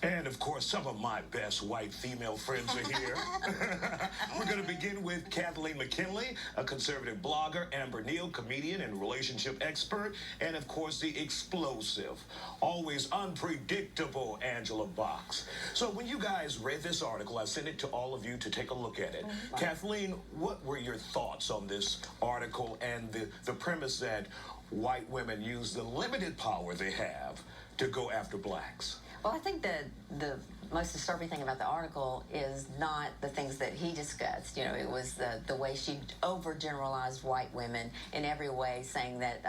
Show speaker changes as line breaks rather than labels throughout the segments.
And of course, some of my best white female friends are here. We're going to begin with Kathleen McKinley, a conservative blogger, Amber Neal, comedian and relationship expert, and of course, the explosive, always unpredictable Angela Box. So when you guys read this article, I sent it to all of you to take a look at it. Kathleen, what were your thoughts on this article and the premise that white women use the limited power they have to go after blacks?
Well, I think that the most disturbing thing about the article is not the things that he discussed. You know, it was the way she overgeneralized white women in every way, saying that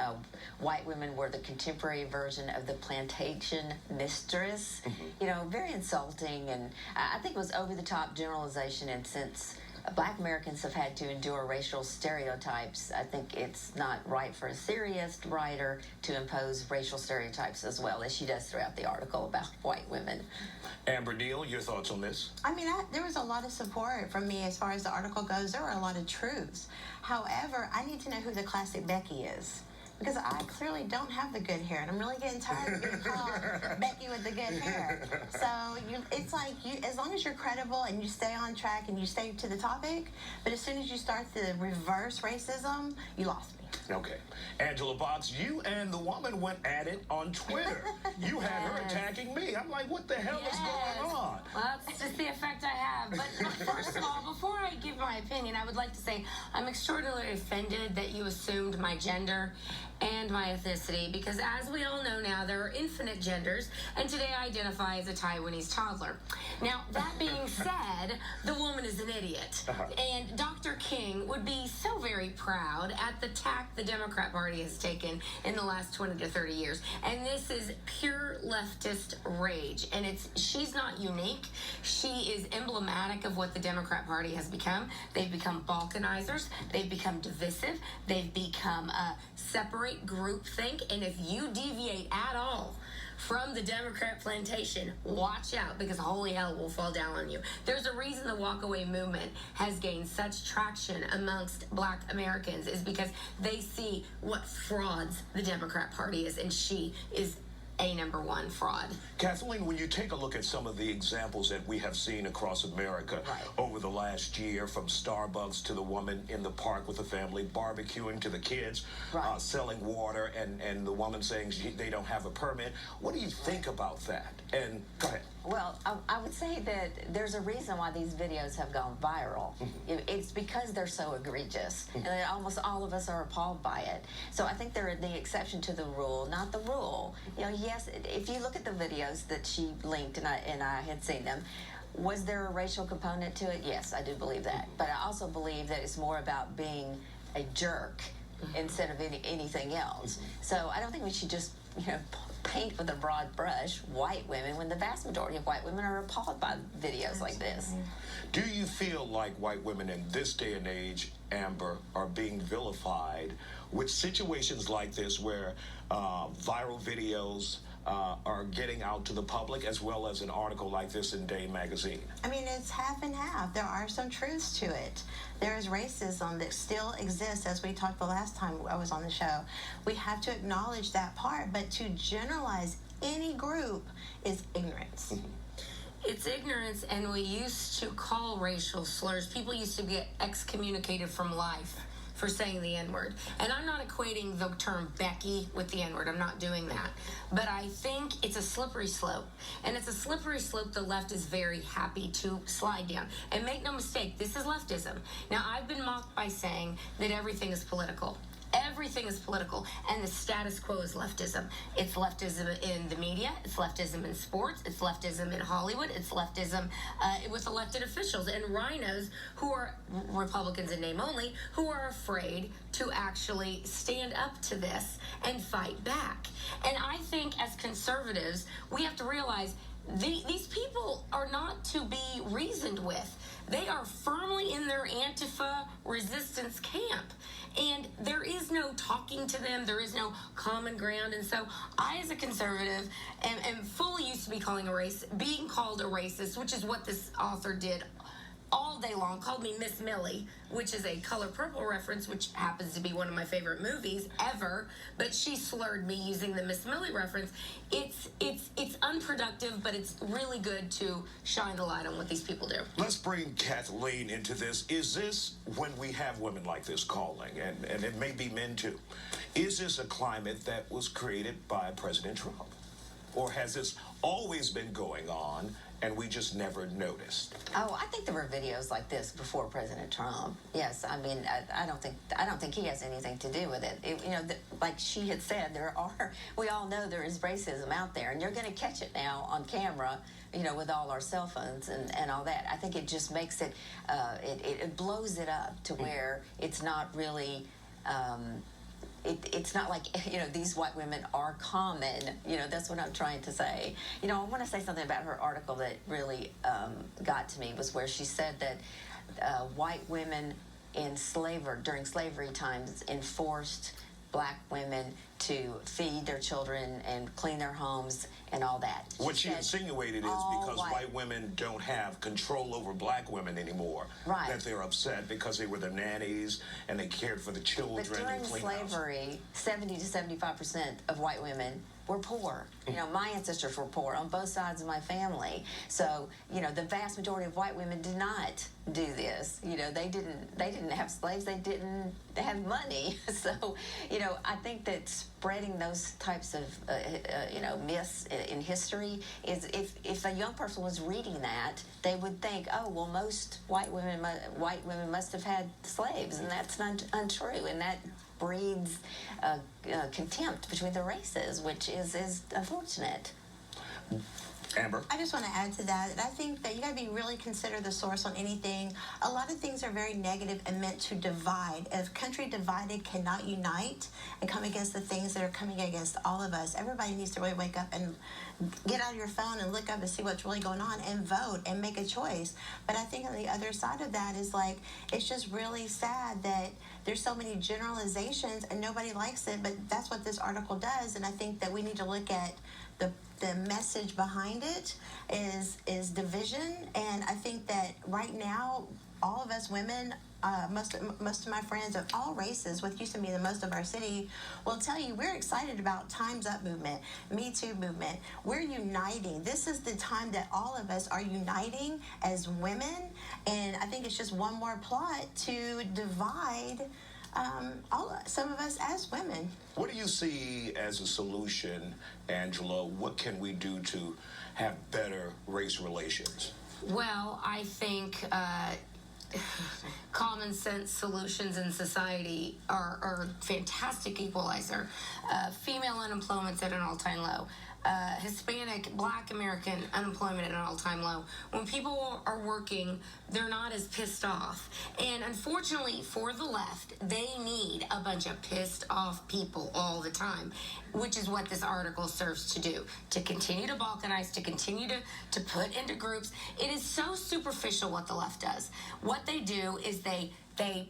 white women were the contemporary version of the plantation mistress. You know, very insulting, and I think it was over-the-top generalization. And since Black Americans have had to endure racial stereotypes, I think it's not right for a serious writer to impose racial stereotypes as well, as she does throughout the article about white women.
Amber Neal, your thoughts on this?
I mean, there was a lot of support from me as far as the article goes. There were a lot of truths. However, I need to know who the classic Becky is, because I clearly don't have the good hair, and I'm really getting tired of being called Becky with the good hair. So it's like, as long as you're credible and you stay on track and you stay to the topic, but as soon as you start the reverse racism, you lost me.
Okay. Angela Box, you and the woman went at it on Twitter. You had her attacking me. I'm like, what the hell is going on?
Well, that's just the effect I have. But first of all, before I give my opinion, I would like to say I'm extraordinarily offended that you assumed my gender and my ethnicity, because as we all know now, there are infinite genders, and today I identify as a Taiwanese toddler. Now, that being said, the woman is an idiot. And Dr. King would be so very proud at the tack the Democrat Party has taken in the last 20 to 30 years. And this is pure leftist rage. And she's not unique. She is emblematic of what the Democrat Party has become. They've become balkanizers. They've become divisive. They've become separate groupthink, and if you deviate at all from the Democrat plantation, watch out, because holy hell will fall down on you. There's a reason the walkaway movement has gained such traction amongst Black Americans, is because they see what frauds the Democrat Party is, and she is a number one fraud.
Kathleen, when you take a look at some of the examples that we have seen across America over the last year, from Starbucks to the woman in the park with the family barbecuing, to the kids selling water, and the woman saying they don't have a permit, what do you think about that? And go ahead.
Well, I would say that there's a reason why these videos have gone viral. It's because they're so egregious, and that almost all of us are appalled by it. So I think they're the exception to the rule, not the rule. You know, yes, if you look at the videos that she linked, and I had seen them, was there a racial component to it? Yes, I do believe that. But I also believe that it's more about being a jerk instead of anything else. So I don't think we should just, paint with a broad brush white women, when the vast majority of white women are appalled by videos like this.
Do you feel like white women in this day and age, Amber, are being vilified with situations like this, where viral videos are getting out to the public, as well as an article like this in Day magazine?
I mean, it's half and half. There are some truths to it. There is racism that still exists, as we talked the last time I was on the show. We have to acknowledge that part, but to generalize any group is ignorance.
It's ignorance, and we used to call racial slurs. People used to get excommunicated from life for saying the N-word. And I'm not equating the term Becky with the N-word. I'm not doing that. But I think it's a slippery slope. And it's a slippery slope the left is very happy to slide down. And make no mistake, this is leftism. Now, I've been mocked by saying that everything is political. Everything is political, and the status quo is leftism. It's leftism in the media, it's leftism in sports, it's leftism in Hollywood, it's leftism with elected officials and rhinos who are Republicans in name only, who are afraid to actually stand up to this and fight back. And I think as conservatives, we have to realize these people are not to be reasoned with. They are firmly in their Antifa resistance camp. And there is no talking to them. There is no common ground. And so I, as a conservative, am fully used to being called a racist, which is what this author did all day long, called me Miss Millie, which is a Color Purple reference, which happens to be one of my favorite movies ever. But she slurred me using the Miss Millie reference. It's unproductive, but it's really good to shine the light on what these people do.
Let's bring Kathleen into this. Is this, when we have women like this calling, and it may be men too, is this a climate that was created by President Trump? Or has this always been going on and we just never noticed?
Oh, I think there were videos like this before President Trump. Yes, I mean, I don't think he has anything to do with it. Like she had said, we all know there is racism out there, and you're going to catch it now on camera, with all our cell phones and all that. I think it just makes it, it blows it up to where it's not really. It's not like, these white women are common. That's what I'm trying to say. I want to say something about her article that really got to me, was where she said that white women during slavery times enforced black women to feed their children and clean their homes and all that.
What she insinuated is because white women don't have control over black women anymore.
Right.
That they're upset because they were the nannies and they cared for the children.
But during
and
slavery, 70 to 75% of white women were poor. My ancestors were poor on both sides of my family. So, the vast majority of white women did not do this. They didn't have slaves. They didn't have money. So, I think that spreading those types of, myths in history is, if a young person was reading that, they would think, oh, well, most white women must have had slaves, and that's not untrue, and that breeds contempt between the races, which is unfortunate.
Amber?
I just want to add to that. I think that you got to be really consider the source on anything. A lot of things are very negative and meant to divide. If country divided cannot unite and come against the things that are coming against all of us, everybody needs to really wake up and get out of your phone and look up and see what's really going on and vote and make a choice. But I think on the other side of that is it's just really sad that there's so many generalizations and nobody likes it, but that's what this article does. And I think that we need to look at the message behind it is division. And I think that right now, all of us women, most of my friends of all races, what used to be the most of our city, will tell you we're excited about Time's Up movement, Me Too movement. We're uniting. This is the time that all of us are uniting as women, and I think it's just one more plot to divide some of us as women.
What do you see as a solution, Angela? What can we do to have better race relations?
Well, I think common sense solutions in society are a fantastic equalizer. Female unemployment's at an all-time low. Hispanic, Black American unemployment at an all-time low. When people are working, they're not as pissed off. And unfortunately for the left, they need a bunch of pissed off people all the time, which is what this article serves to do, to continue to balkanize, to continue to put into groups. It is so superficial what the left does. What they do is they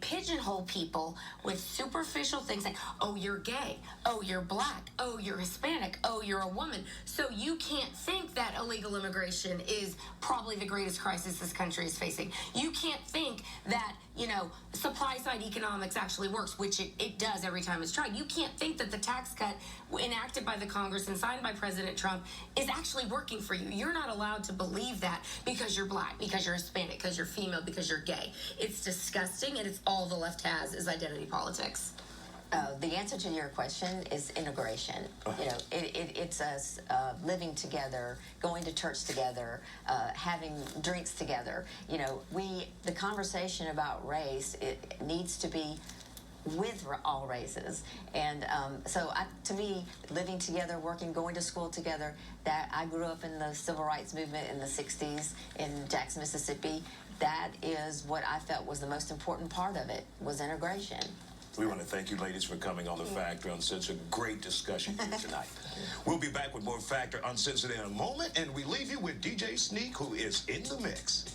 pigeonhole people with superficial things like, oh, you're gay, oh, you're Black, oh, you're Hispanic, oh, you're a woman. So you can't think that illegal immigration is probably the greatest crisis this country is facing. You can't think that, supply side economics actually works, which it does every time it's tried. You can't think that the tax cut enacted by the Congress and signed by President Trump is actually working for you. You're not allowed to believe that because you're Black, because you're Hispanic, because you're female, because you're gay. It's disgusting, and it's all the left has is identity politics.
The answer to your question is integration. It's us living together, going to church together, having drinks together. The conversation about race, it needs to be with all races. And to me, living together, working, going to school together, that I grew up in the civil rights movement in the 60s in Jackson, Mississippi. That is what I felt was the most important part of it, was integration.
We want to thank you, ladies, for coming on The Factor Uncensored. Great discussion here tonight. We'll be back with more Factor Uncensored in a moment, and we leave you with DJ Sneak, who is in the mix.